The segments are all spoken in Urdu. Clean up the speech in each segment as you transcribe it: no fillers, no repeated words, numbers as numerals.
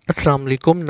السلام علیکم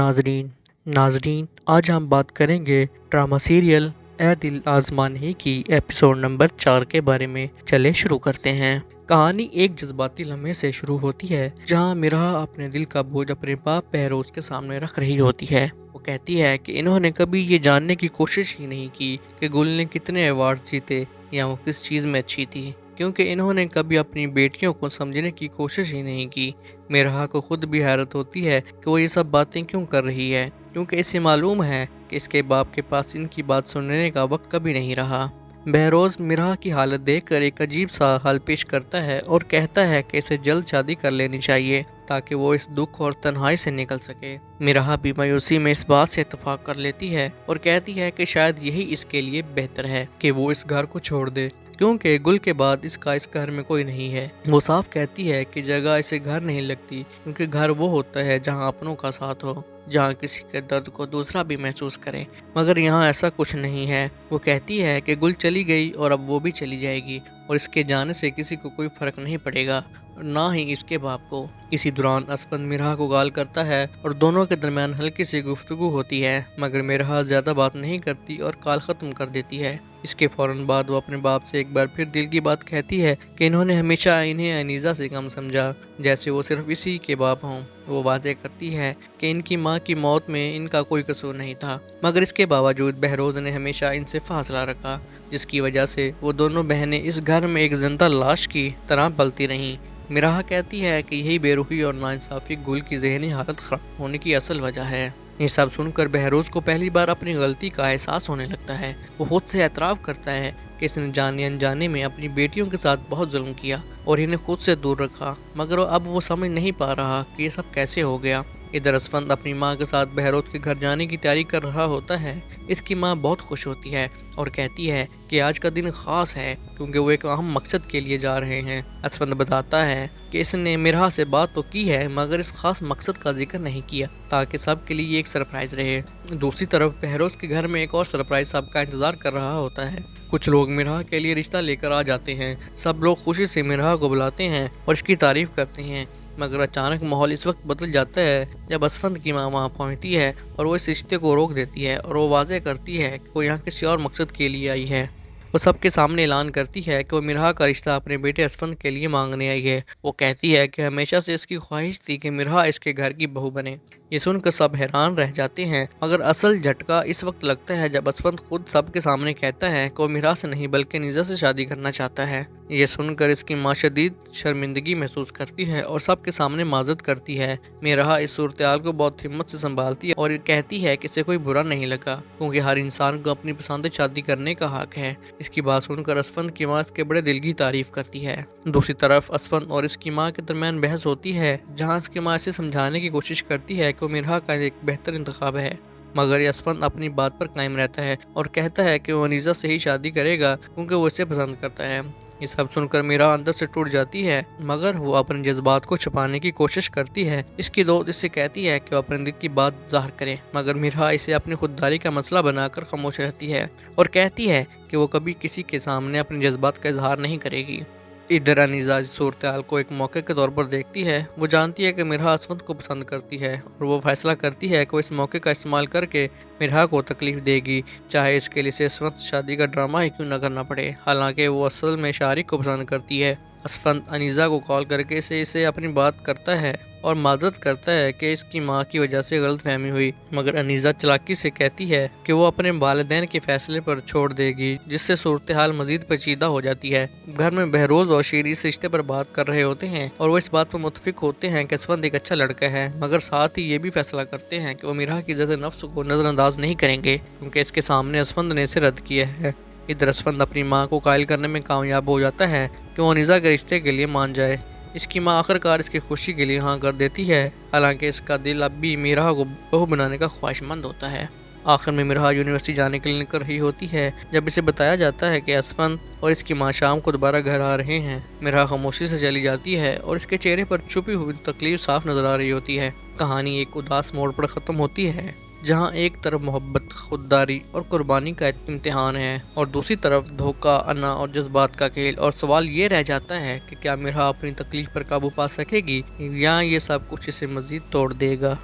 ناظرین آج ہم بات کریں گے ڈرامہ سیریل اے دل آزمانے کی ایپیسوڈ نمبر 4 کے بارے میں۔ چلے شروع کرتے ہیں۔ کہانی ایک جذباتی لمحے سے شروع ہوتی ہے جہاں میرا اپنے دل کا بوجھ اپنے باپ بہروز کے سامنے رکھ رہی ہوتی ہے۔ وہ کہتی ہے کہ انہوں نے کبھی یہ جاننے کی کوشش ہی نہیں کی کہ گل نے کتنے ایوارڈز جیتے یا وہ کس چیز میں اچھی تھی، کیونکہ انہوں نے کبھی اپنی بیٹیوں کو سمجھنے کی کوشش ہی نہیں کی۔ میرا کو خود بھی حیرت ہوتی ہے کہ وہ یہ سب باتیں کیوں کر رہی ہے، کیونکہ اسے معلوم ہے کہ اس کے باپ کے پاس ان کی بات سننے کا وقت کبھی نہیں رہا۔ بہروز میرا کی حالت دیکھ کر ایک عجیب سا حل پیش کرتا ہے اور کہتا ہے کہ اسے جلد شادی کر لینی چاہیے تاکہ وہ اس دکھ اور تنہائی سے نکل سکے۔ میرا بھی مایوسی میں اس بات سے اتفاق کر لیتی ہے اور کہتی ہے کہ شاید یہی اس کے لیے بہتر ہے کہ وہ اس گھر کو چھوڑ دے، کیونکہ گل کے بعد اس کا اس گھر میں کوئی نہیں ہے۔ وہ صاف کہتی ہے کہ جگہ اسے گھر نہیں لگتی، کیونکہ گھر وہ ہوتا ہے جہاں اپنوں کا ساتھ ہو، جہاں کسی کے درد کو دوسرا بھی محسوس کرے، مگر یہاں ایسا کچھ نہیں ہے۔ وہ کہتی ہے کہ گل چلی گئی اور اب وہ بھی چلی جائے گی اور اس کے جانے سے کسی کو کوئی فرق نہیں پڑے گا، نہ ہی اس کے باپ کو۔ اسی دوران اسفند میرا کو گال کرتا ہے اور دونوں کے درمیان ہلکی سی گفتگو ہوتی ہے، مگر میرا زیادہ بات نہیں کرتی اور کال ختم کر دیتی ہے۔ اس کے فوراً بعد وہ اپنے باپ سے ایک بار پھر دل کی بات کہتی ہے کہ انہوں نے ہمیشہ انہیں انیزہ سے کم سمجھا، جیسے وہ صرف اسی کے باپ ہوں۔ وہ واضح کرتی ہے کہ ان کی ماں کی موت میں ان کا کوئی قصور نہیں تھا، مگر اس کے باوجود بہروز نے ہمیشہ ان سے فاصلہ رکھا، جس کی وجہ سے وہ دونوں بہنیں اس گھر میں ایک زندہ لاش کی طرح پلتی رہیں۔ میرا کہتی ہے کہ یہی بے روحی اور ناانصافی گل کی ذہنی حالت خراب ہونے کی اصل وجہ ہے۔ یہ سب سن کر بہروز کو پہلی بار اپنی غلطی کا احساس ہونے لگتا ہے۔ وہ خود سے اعتراف کرتا ہے کہ اس نے جانے انجانے میں اپنی بیٹیوں کے ساتھ بہت ظلم کیا اور انہیں خود سے دور رکھا، مگر اب وہ سمجھ نہیں پا رہا کہ یہ سب کیسے ہو گیا۔ ادھر اسفند اپنی ماں کے ساتھ بہروز کے گھر جانے کی تیاری کر رہا ہوتا ہے۔ اس کی ماں بہت خوش ہوتی ہے اور کہتی ہے کہ آج کا دن خاص ہے کیونکہ وہ ایک اہم مقصد کے لیے جا رہے ہیں۔ اسفند بتاتا ہے کہ اس نے میرا سے بات تو کی ہے، مگر اس خاص مقصد کا ذکر نہیں کیا تاکہ سب کے لیے ایک سرپرائز رہے۔ دوسری طرف بہروز کے گھر میں ایک اور سرپرائز سب کا انتظار کر رہا ہوتا ہے۔ کچھ لوگ میرا کے لیے رشتہ لے کر آ جاتے ہیں۔ سب لوگ خوشی سے میرا کو بلاتے ہیں اور اس کی تعریف کرتے ہیں، مگر اچانک ماحول اس وقت بدل جاتا ہے جب اسفند کی ماں وہاں پہنچتی ہے اور وہ اس رشتے کو روک دیتی ہے اور وہ واضح کرتی ہے کہ وہ یہاں کسی اور مقصد کے لیے آئی ہے۔ وہ سب کے سامنے اعلان کرتی ہے کہ وہ میرا کا رشتہ اپنے بیٹے اسفند کے لیے مانگنے آئی ہے۔ وہ کہتی ہے کہ ہمیشہ سے اس کی خواہش تھی کہ میرا اس کے گھر کی بہو بنے۔ یہ سن کر سب حیران رہ جاتے ہیں، مگر اصل جھٹکا اس وقت لگتا ہے جب اسفند خود سب کے سامنے کہتا ہے کہ وہ میرا سے نہیں بلکہ نیزا سے شادی کرنا چاہتا ہے۔ یہ سن کر اس کی ماں شدید شرمندگی محسوس کرتی ہے اور سب کے سامنے معذرت کرتی ہے۔ میرا اس صورتحال کو بہت ہمت سے سنبھالتی ہے اور کہتی ہے کہ اسے کوئی برا نہیں لگا، کیونکہ ہر انسان کو اپنی پسند شادی کرنے کا حق ہے۔ اس کی بات سن کر اسفند کی ماں اس کے بڑے دل کی تعریف کرتی ہے۔ دوسری طرف اسفند اور اس کی ماں کے درمیان بحث ہوتی ہے، جہاں اس کی ماں اسے سمجھانے کی کوشش کرتی ہے کہ وہ میرا کا ایک بہتر انتخاب ہے، مگر اسفند اپنی بات پر قائم رہتا ہے اور کہتا ہے کہ وہ انیزا سے ہی شادی کرے گا کیونکہ وہ اسے پسند کرتا ہے۔ یہ سب سن کر میرا اندر سے ٹوٹ جاتی ہے، مگر وہ اپنے جذبات کو چھپانے کی کوشش کرتی ہے۔ اس کی دوست اس سے کہتی ہے کہ وہ اپنے دل کی بات ظاہر کرے، مگر میرا اسے اپنی خودداری کا مسئلہ بنا کر خاموش رہتی ہے اور کہتی ہے کہ وہ کبھی کسی کے سامنے اپنے جذبات کا اظہار نہیں کرے گی۔ ادھر انیزا اس صورتحال کو ایک موقع کے طور پر دیکھتی ہے۔ وہ جانتی ہے کہ میرا اسفند کو پسند کرتی ہے اور وہ فیصلہ کرتی ہے کہ وہ اس موقع کا استعمال کر کے میرا کو تکلیف دے گی، چاہے اس کے لیے اسے اسفند سے شادی کا ڈرامہ ہی کیوں نہ کرنا پڑے۔ حالانکہ وہ اصل میں شارق کو پسند کرتی ہے۔ اسفند انیزا کو کال کر کے اسے اپنی بات کرتا ہے اور معذرت کرتا ہے کہ اس کی ماں کی وجہ سے غلط فہمی ہوئی، مگر انیزا چلاکی سے کہتی ہے کہ وہ اپنے والدین کے فیصلے پر چھوڑ دے گی، جس سے صورتحال مزید پیچیدہ ہو جاتی ہے۔ گھر میں بہروز اور شیری اس رشتے پر بات کر رہے ہوتے ہیں اور وہ اس بات پر متفق ہوتے ہیں کہ اسفند ایک اچھا لڑکا ہے، مگر ساتھ ہی یہ بھی فیصلہ کرتے ہیں کہ وہ میرا کی عزت نفس کو نظر انداز نہیں کریں گے، کیونکہ اس کے سامنے اسفند نے اسے رد کیا ہے۔ ادھر اسفند اپنی ماں کو قائل کرنے میں کامیاب ہو جاتا ہے کہ وہ انیزا کے رشتے کے لیے مان جائے۔ اس کی ماں آخرکار اس کی خوشی کے لیے ہاں کر دیتی ہے، حالانکہ اس کا دل اب بھی میرا کو بہو بنانے کا خواہش مند ہوتا ہے۔ آخر میں میرا یونیورسٹی جانے کے لیے نکل رہی ہوتی ہے جب اسے بتایا جاتا ہے کہ اسفند اور اس کی ماں شام کو دوبارہ گھر آ رہے ہیں۔ میرا خاموشی سے چلی جاتی ہے اور اس کے چہرے پر چھپی ہوئی تکلیف صاف نظر آ رہی ہوتی ہے۔ کہانی ایک اداس موڑ پر ختم ہوتی ہے، جہاں ایک طرف محبت، خودداری اور قربانی کا امتحان ہے اور دوسری طرف دھوکہ، انا اور جذبات کا کھیل، اور سوال یہ رہ جاتا ہے کہ کیا میرا اپنی تکلیف پر قابو پا سکے گی یا یہ سب کچھ اسے مزید توڑ دے گا۔